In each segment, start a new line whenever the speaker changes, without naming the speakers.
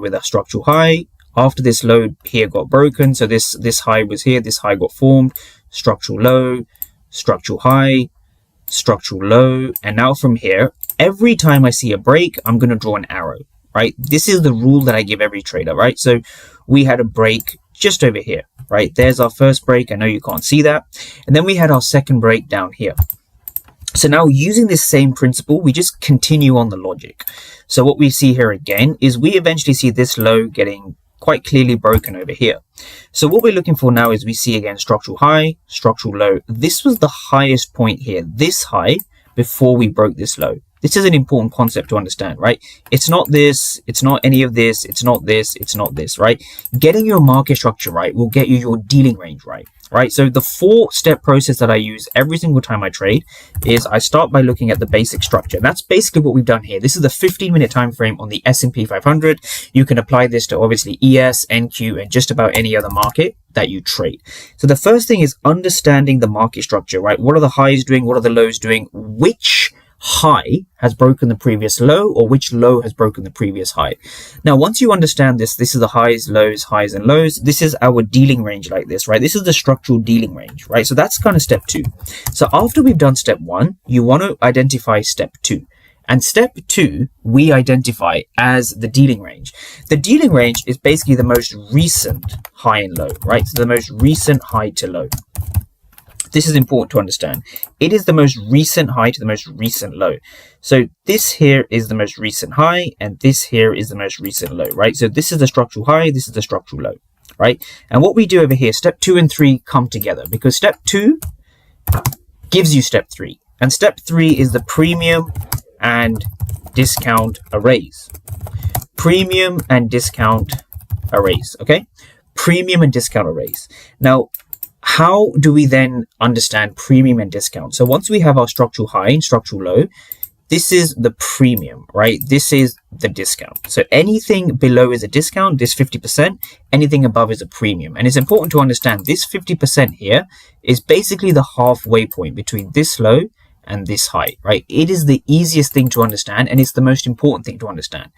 with a structural high. After this low here got broken, so this high was here, this high got formed, structural low, structural high, structural low, and now from here, every time I see a break, I'm going to draw an arrow, right? This is the rule that I give every trader, right? So we had a break just over here, right? There's our first break. I know you can't see that. And then we had our second break down here. So now using this same principle, we just continue on the logic. So what we see here again is we eventually see this low getting quite clearly broken over here. So what we're looking for now is we see again structural high, structural low. This was the highest point here, this high, before we broke this low. This is an important concept to understand, right? It's not this, it's not any of this, it's not this, it's not this, right? Getting your market structure right will get you your dealing range right, right? So the 4-step process that I use every single time I trade is I start by looking at the basic structure. That's basically what we've done here. This is the 15-minute time frame on the S&P 500. You can apply this to obviously ES, NQ, and just about any other market that you trade. So the first thing is understanding the market structure, right? What are the highs doing? What are the lows doing? Which high has broken the previous low, or which low has broken the previous high? Now, once you understand this, this is the highs, and lows. This is our dealing range like this, right? This is the structural dealing range, right? So that's kind of step 2. So after we've done step 1, you want to identify step 2. And step 2, we identify as the dealing range. The dealing range is basically the most recent high and low, right? So the most recent high to low. This is important to understand. It is the most recent high to the most recent low. So this here is the most recent high, and this here is the most recent low, right? So this is the structural high, this is the structural low, right? And what we do over here, step 2 and 3 come together, because step 2 gives you step 3. And step 3 is the premium and discount arrays. Premium and discount arrays, okay? Premium and discount arrays. Now, how do we then understand premium and discount? So once we have our structural high and structural low, this is the premium, right? This is the discount. So anything below is a discount, this 50%, anything above is a premium. And it's important to understand this 50% here is basically the halfway point between this low and this high, right? It is the easiest thing to understand, and it's the most important thing to understand.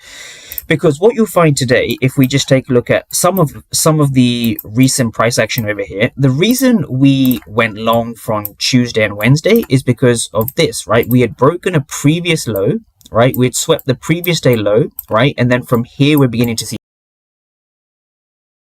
Because what you'll find today, if we just take a look at some of the recent price action over here, the reason we went long from Tuesday and Wednesday is because of this, right? We had broken a previous low, right? We had swept the previous day low, right? And then from here, we're beginning to see